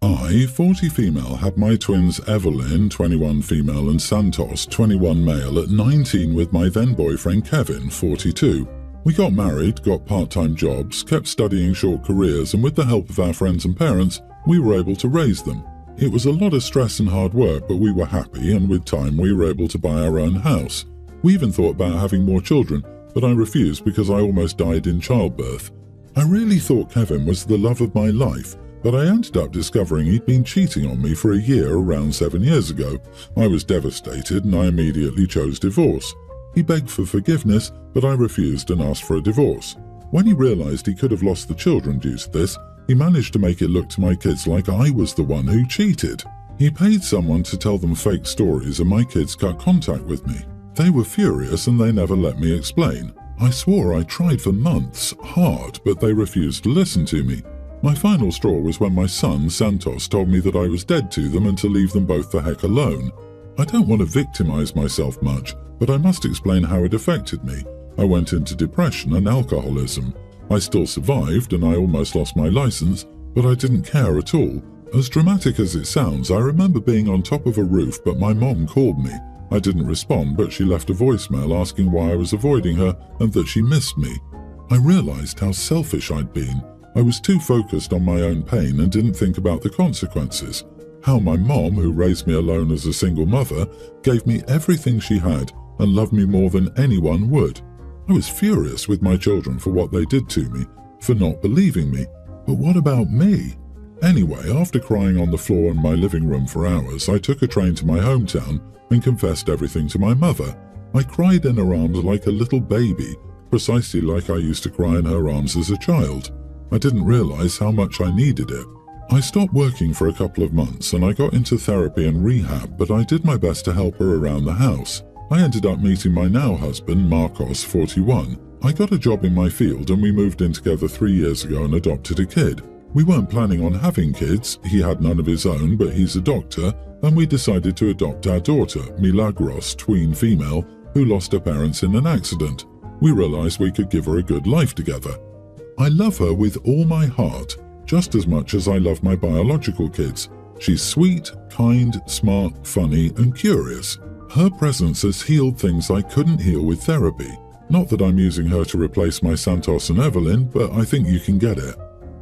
I, 40 female, had my twins Evelyn, 21 female, and Santos, 21 male, at 19 with my then boyfriend Kevin, 42. We got married, got part-time jobs, kept studying short careers, and with the help of our friends and parents, we were able to raise them. It was a lot of stress and hard work, but we were happy, and with time we were able to buy our own house. We even thought about having more children, but I refused because I almost died in childbirth. I really thought Kevin was the love of my life, but I ended up discovering he'd been cheating on me for a year around 7 years ago. I was devastated and I immediately chose divorce. He begged for forgiveness, but I refused and asked for a divorce. When he realized he could have lost the children due to this, he managed to make it look to my kids like I was the one who cheated. He paid someone to tell them fake stories and my kids cut contact with me. They were furious and they never let me explain. I swore I tried for months, hard, but they refused to listen to me. My final straw was when my son, Santos, told me that I was dead to them and to leave them both the heck alone. I don't want to victimize myself much, but I must explain how it affected me. I went into depression and alcoholism. I still survived and I almost lost my license, but I didn't care at all. As dramatic as it sounds, I remember being on top of a roof, but my mom called me. I didn't respond, but she left a voicemail asking why I was avoiding her and that she missed me. I realized how selfish I'd been. I was too focused on my own pain and didn't think about the consequences. How my mom, who raised me alone as a single mother, gave me everything she had and loved me more than anyone would. I was furious with my children for what they did to me, for not believing me. But what about me? Anyway, after crying on the floor in my living room for hours, I took a train to my hometown and confessed everything to my mother. I cried in her arms like a little baby, precisely like I used to cry in her arms as a child. I didn't realize how much I needed it. I stopped working for a couple of months and I got into therapy and rehab, but I did my best to help her around the house. I ended up meeting my now husband, Marcos, 41. I got a job in my field and we moved in together 3 years ago and adopted a kid. We weren't planning on having kids, he had none of his own, but he's a doctor, and we decided to adopt our daughter, Milagros, tween female, who lost her parents in an accident. We realized we could give her a good life together. I love her with all my heart, just as much as I love my biological kids. She's sweet, kind, smart, funny, and curious. Her presence has healed things I couldn't heal with therapy. Not that I'm using her to replace my Santos and Evelyn, but I think you can get it.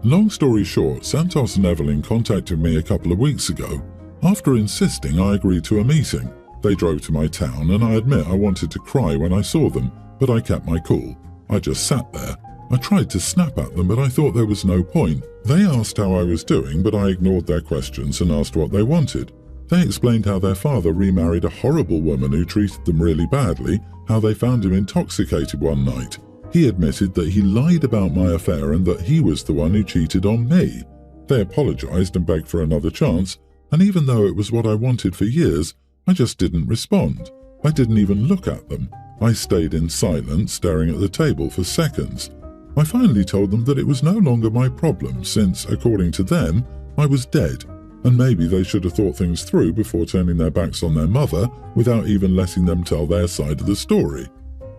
Long story short, Santos and Evelyn contacted me a couple of weeks ago. After insisting, I agreed to a meeting. They drove to my town, and I admit I wanted to cry when I saw them, but I kept my cool. I just sat there. I tried to snap at them, but I thought there was no point. They asked how I was doing, but I ignored their questions and asked what they wanted. They explained how their father remarried a horrible woman who treated them really badly, how they found him intoxicated one night. He admitted that he lied about my affair and that he was the one who cheated on me. They apologized and begged for another chance, and even though it was what I wanted for years, I just didn't respond. I didn't even look at them. I stayed in silence, staring at the table for seconds. I finally told them that it was no longer my problem since, according to them, I was dead, and maybe they should have thought things through before turning their backs on their mother without even letting them tell their side of the story.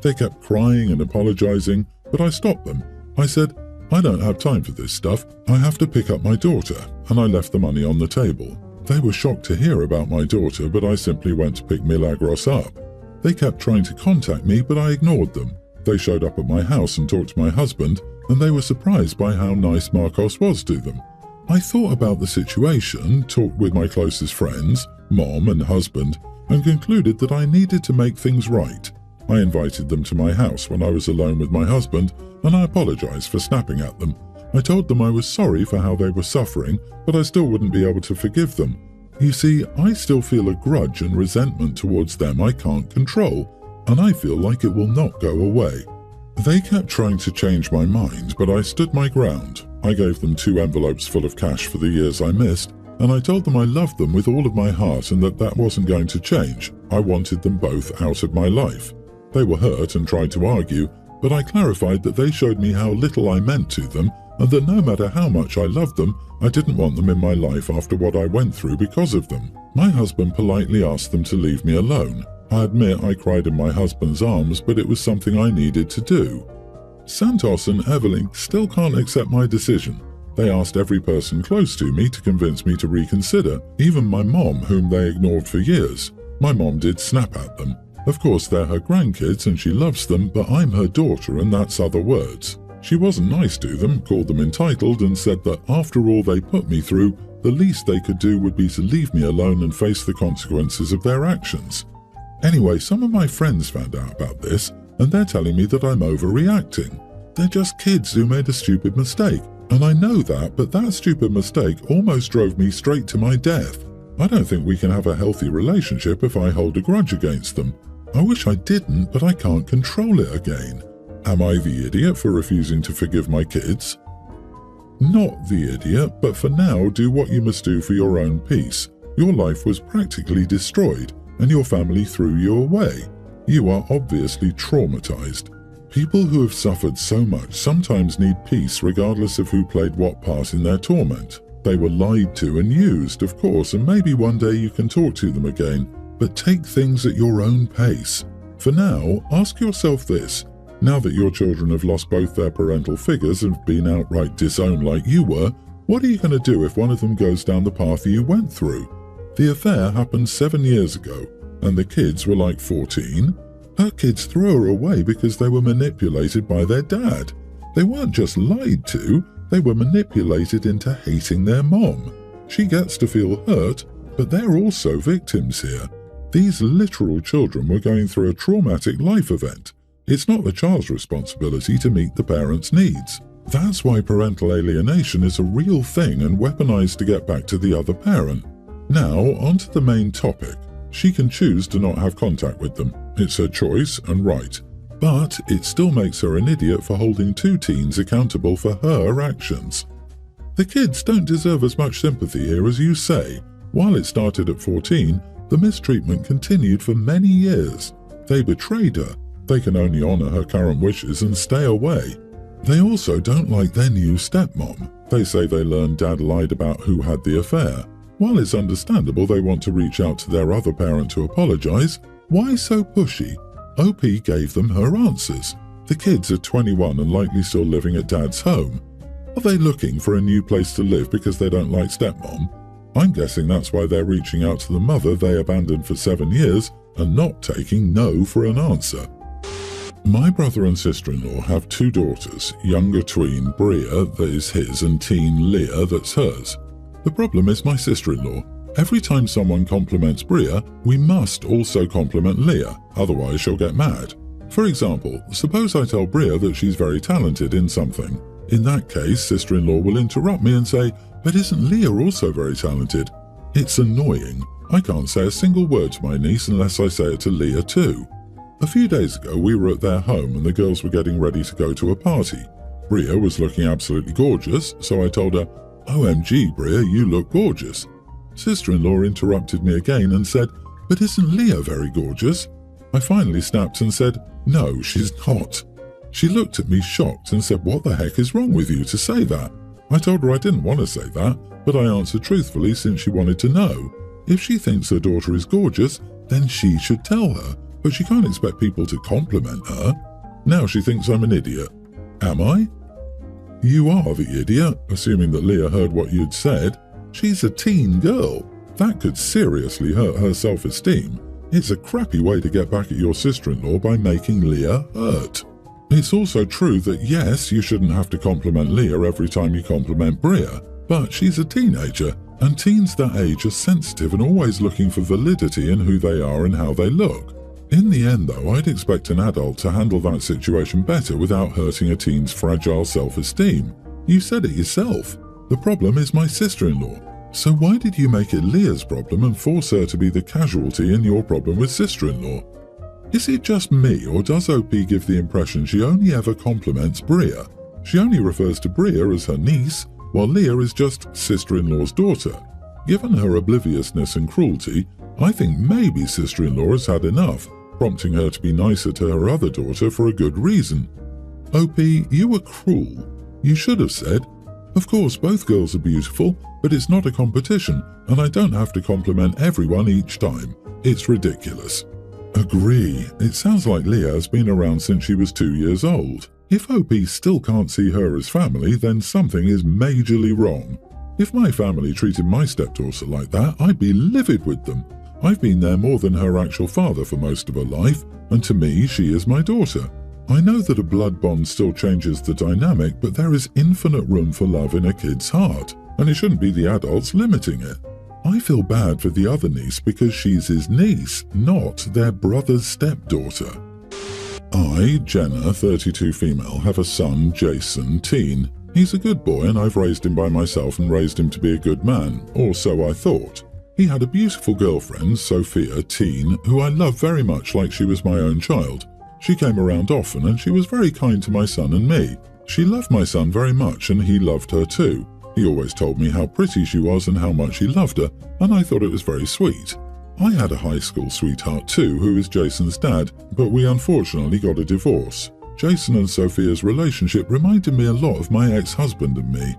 They kept crying and apologizing, but I stopped them. I said, I don't have time for this stuff. I have to pick up my daughter, and I left the money on the table. They were shocked to hear about my daughter, but I simply went to pick Milagros up. They kept trying to contact me, but I ignored them. They showed up at my house and talked to my husband, and they were surprised by how nice Marcos was to them. I thought about the situation, talked with my closest friends, mom and husband, and concluded that I needed to make things right. I invited them to my house when I was alone with my husband, and I apologized for snapping at them. I told them I was sorry for how they were suffering, but I still wouldn't be able to forgive them. You see, I still feel a grudge and resentment towards them I can't control, and I feel like it will not go away. They kept trying to change my mind, but I stood my ground. I gave them 2 envelopes full of cash for the years I missed, and I told them I loved them with all of my heart and that wasn't going to change. I wanted them both out of my life. They were hurt and tried to argue, but I clarified that they showed me how little I meant to them and that no matter how much I loved them, I didn't want them in my life after what I went through because of them. My husband politely asked them to leave me alone. I admit I cried in my husband's arms, but it was something I needed to do. Santos and Evelyn still can't accept my decision. They asked every person close to me to convince me to reconsider, even my mom, whom they ignored for years. My mom did snap at them. Of course, they're her grandkids and she loves them, but I'm her daughter and that's other words. She wasn't nice to them, called them entitled, and said that after all they put me through, the least they could do would be to leave me alone and face the consequences of their actions. Anyway, some of my friends found out about this, and they're telling me that I'm overreacting. They're just kids who made a stupid mistake, and I know that, but that stupid mistake almost drove me straight to my death. I don't think we can have a healthy relationship if I hold a grudge against them. I wish I didn't, but I can't control it again. Am I the idiot for refusing to forgive my kids? Not the idiot, but for now, do what you must do for your own peace. Your life was practically destroyed, and your family threw you away. You are obviously traumatized. People who have suffered so much sometimes need peace regardless of who played what part in their torment. They were lied to and used, of course, and maybe one day you can talk to them again, but take things at your own pace. For now, ask yourself this. Now that your children have lost both their parental figures and have been outright disowned like you were, what are you going to do if one of them goes down the path you went through? The affair happened 7 years ago, and the kids were like 14. Her kids threw her away because they were manipulated by their dad. They weren't just lied to, they were manipulated into hating their mom. She gets to feel hurt, but they're also victims here. These literal children were going through a traumatic life event. It's not the child's responsibility to meet the parents' needs. That's why parental alienation is a real thing and weaponized to get back to the other parent. Now, on to the main topic. She can choose to not have contact with them. It's her choice and right. But it still makes her an idiot for holding two teens accountable for her actions. The kids don't deserve as much sympathy here as you say. While it started at 14, the mistreatment continued for many years. They betrayed her. They can only honor her current wishes and stay away. They also don't like their new stepmom. They say they learned dad lied about who had the affair. While it's understandable they want to reach out to their other parent to apologize, why so pushy? OP gave them her answers. The kids are 21 and likely still living at dad's home. Are they looking for a new place to live because they don't like stepmom? I'm guessing that's why they're reaching out to the mother they abandoned for 7 years and not taking no for an answer. My brother and sister-in-law have 2 daughters, younger tween Bria, that is his, and teen Leah, that's hers. The problem is my sister-in-law. Every time someone compliments Bria, we must also compliment Leah, otherwise she'll get mad. For example, suppose I tell Bria that she's very talented in something. In that case, sister-in-law will interrupt me and say, "But isn't Leah also very talented?" It's annoying. I can't say a single word to my niece unless I say it to Leah too. A few days ago we were at their home and the girls were getting ready to go to a party. Bria was looking absolutely gorgeous, so I told her, "OMG, Bria, you look gorgeous." Sister-in-law interrupted me again and said, "But isn't Leah very gorgeous?" I finally snapped and said, "No, she's not." She looked at me shocked and said, "What the heck is wrong with you to say that?" I told her I didn't want to say that, but I answered truthfully since she wanted to know. If she thinks her daughter is gorgeous, then she should tell her, but she can't expect people to compliment her. Now she thinks I'm an idiot. Am I? You are the idiot, assuming that Leah heard what you'd said. She's a teen girl. That could seriously hurt her self-esteem. It's a crappy way to get back at your sister-in-law by making Leah hurt. It's also true that yes, you shouldn't have to compliment Leah every time you compliment Bria, but she's a teenager, and teens that age are sensitive and always looking for validity in who they are and how they look. In the end though, I'd expect an adult to handle that situation better without hurting a teen's fragile self-esteem. You said it yourself. The problem is my sister-in-law. So why did you make it Leah's problem and force her to be the casualty in your problem with sister-in-law? Is it just me, or does OP give the impression she only ever compliments Bria? She only refers to Bria as her niece, while Leah is just sister-in-law's daughter. Given her obliviousness and cruelty, I think maybe sister-in-law has had enough, prompting her to be nicer to her other daughter for a good reason. OP, you were cruel. You should have said, "Of course, both girls are beautiful, but it's not a competition, and I don't have to compliment everyone each time. It's ridiculous." Agree. It sounds like Leah has been around since she was 2 years old. If OP still can't see her as family, then something is majorly wrong. If my family treated my stepdaughter like that, I'd be livid with them. I've been there more than her actual father for most of her life, and to me, she is my daughter. I know that a blood bond still changes the dynamic, but there is infinite room for love in a kid's heart, and it shouldn't be the adults limiting it. I feel bad for the other niece because she's his niece, not their brother's stepdaughter. I, Jenna, 32 female, have a son, Jason, teen. He's a good boy and I've raised him by myself and raised him to be a good man, or so I thought. He had a beautiful girlfriend, Sophia, teen, who I love very much like she was my own child. She came around often and she was very kind to my son and me. She loved my son very much and he loved her too. He always told me how pretty she was and how much he loved her, and I thought it was very sweet. I had a high school sweetheart too, who is Jason's dad, but we unfortunately got a divorce. Jason and Sophia's relationship reminded me a lot of my ex-husband and me.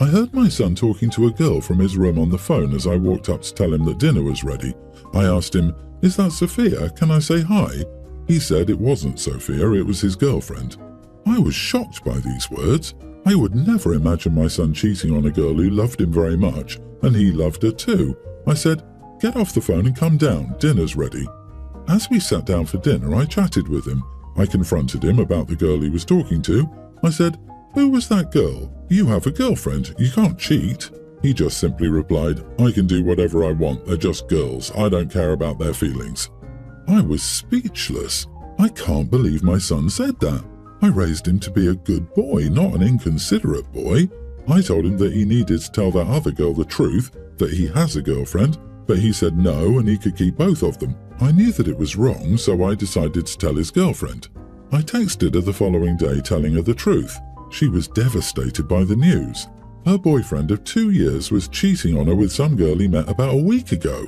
I heard my son talking to a girl from his room on the phone as I walked up to tell him that dinner was ready. I asked him, "Is that Sophia? Can I say hi?" He said it wasn't Sophia, it was his girlfriend. I was shocked by these words. I would never imagine my son cheating on a girl who loved him very much, and he loved her too. I said, "Get off the phone and come down, dinner's ready." As we sat down for dinner, I chatted with him. I confronted him about the girl he was talking to. I said, "Who was that girl? You have a girlfriend, you can't cheat." He just simply replied, "I can do whatever I want, they're just girls, I don't care about their feelings." I was speechless. I can't believe my son said that. I raised him to be a good boy, not an inconsiderate boy. I told him that he needed to tell that other girl the truth, that he has a girlfriend, but he said no and he could keep both of them. I knew that it was wrong, so I decided to tell his girlfriend. I texted her the following day telling her the truth. She was devastated by the news. Her boyfriend of 2 years was cheating on her with some girl he met about a week ago.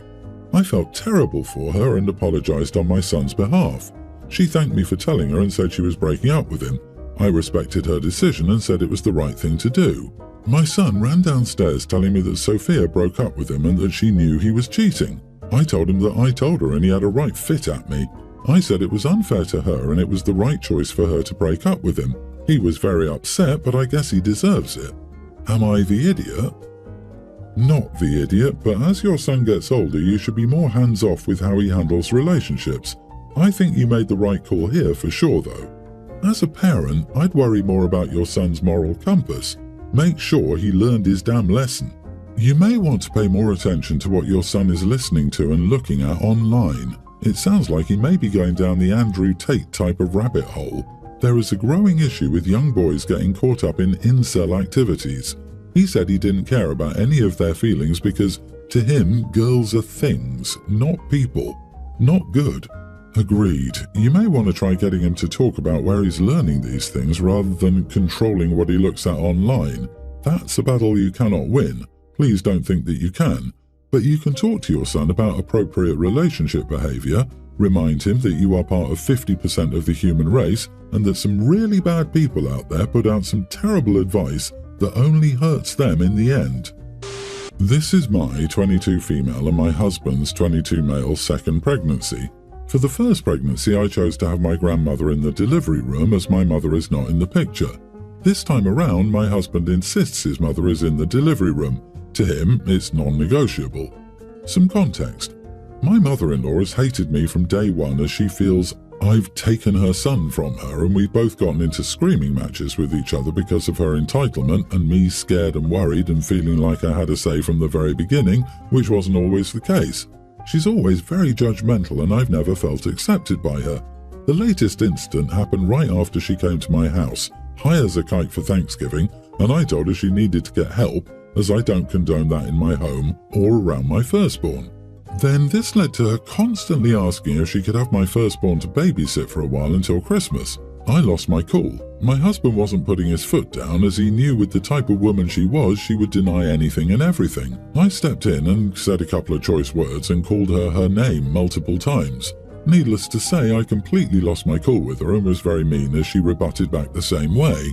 I felt terrible for her and apologized on my son's behalf. She thanked me for telling her and said she was breaking up with him. I respected her decision and said it was the right thing to do. My son ran downstairs telling me that Sophia broke up with him and that she knew he was cheating. I told him that I told her and he had a right fit at me. I said it was unfair to her and it was the right choice for her to break up with him. He was very upset, but I guess he deserves it. Am I the idiot? Not the idiot, but as your son gets older, you should be more hands-off with how he handles relationships. I think you made the right call here for sure, though. As a parent, I'd worry more about your son's moral compass. Make sure he learned his damn lesson. You may want to pay more attention to what your son is listening to and looking at online. It sounds like he may be going down the Andrew Tate type of rabbit hole. There is a growing issue with young boys getting caught up in incel activities. He said he didn't care about any of their feelings because, to him, girls are things, not people. Not good. Agreed. You may want to try getting him to talk about where he's learning these things rather than controlling what he looks at online. That's a battle you cannot win. Please don't think that you can. But you can talk to your son about appropriate relationship behavior, remind him that you are part of 50% of the human race and that some really bad people out there put out some terrible advice that only hurts them in the end. This is my 22 female and my husband's 22 male second pregnancy. For the first pregnancy, I chose to have my grandmother in the delivery room as my mother is not in the picture. This time around, my husband insists his mother is in the delivery room. To him, it's non-negotiable. Some context. My mother-in-law has hated me from day one as she feels I've taken her son from her, and we've both gotten into screaming matches with each other because of her entitlement and me scared and worried and feeling like I had a say from the very beginning, which wasn't always the case. She's always very judgmental and I've never felt accepted by her. The latest incident happened right after she came to my house, high as a kite for Thanksgiving, and I told her she needed to get help as I don't condone that in my home or around my firstborn. Then this led to her constantly asking if she could have my firstborn to babysit for a while until Christmas. I lost my cool. My husband wasn't putting his foot down as he knew with the type of woman she was, she would deny anything and everything. I stepped in and said a couple of choice words and called her name multiple times. Needless to say, I completely lost my cool with her and was very mean as she rebutted back the same way.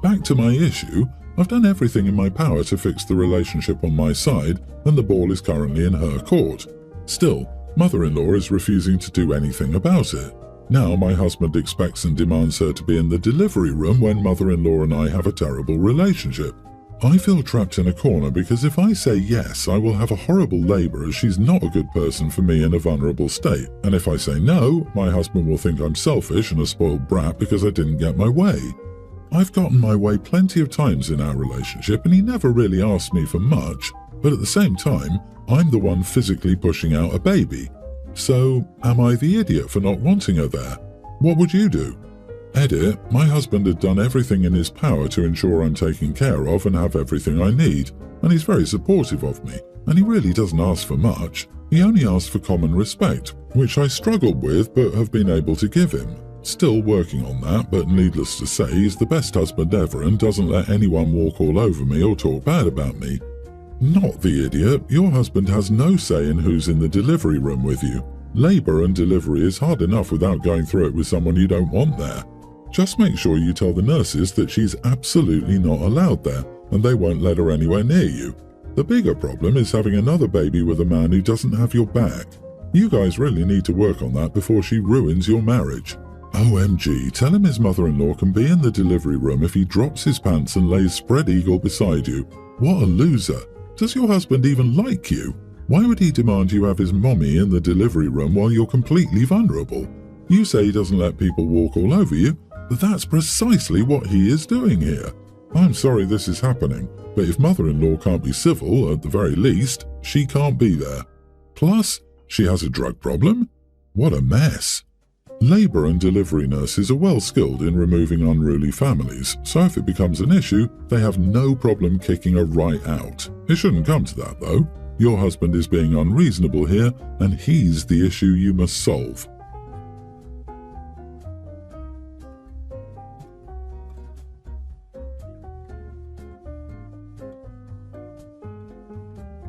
Back to my issue, I've done everything in my power to fix the relationship on my side and the ball is currently in her court. Still, mother-in-law is refusing to do anything about it. Now my husband expects and demands her to be in the delivery room when mother-in-law and I have a terrible relationship. I feel trapped in a corner because if I say yes, I will have a horrible labour as she's not a good person for me in a vulnerable state. And if I say no, my husband will think I'm selfish and a spoiled brat because I didn't get my way. I've gotten my way plenty of times in our relationship and he never really asked me for much, but at the same time, I'm the one physically pushing out a baby. So, am I the idiot for not wanting her there? What would you do? Edit, my husband had done everything in his power to ensure I'm taken care of and have everything I need, and he's very supportive of me, and he really doesn't ask for much. He only asks for common respect, which I struggled with but have been able to give him. Still working on that, but needless to say, he's the best husband ever and doesn't let anyone walk all over me or talk bad about me. Not the idiot, your husband has no say in who's in the delivery room with you. Labour and delivery is hard enough without going through it with someone you don't want there. Just make sure you tell the nurses that she's absolutely not allowed there, and they won't let her anywhere near you. The bigger problem is having another baby with a man who doesn't have your back. You guys really need to work on that before she ruins your marriage. OMG, tell him his mother-in-law can be in the delivery room if he drops his pants and lays spread eagle beside you. What a loser. Does your husband even like you? Why would he demand you have his mommy in the delivery room while you're completely vulnerable? You say he doesn't let people walk all over you, but that's precisely what he is doing here. I'm sorry this is happening, but if mother-in-law can't be civil, at the very least, she can't be there. Plus, she has a drug problem? What a mess. Labour and delivery nurses are well skilled in removing unruly families, so if it becomes an issue, they have no problem kicking her right out. It shouldn't come to that though. Your husband is being unreasonable here, and he's the issue you must solve.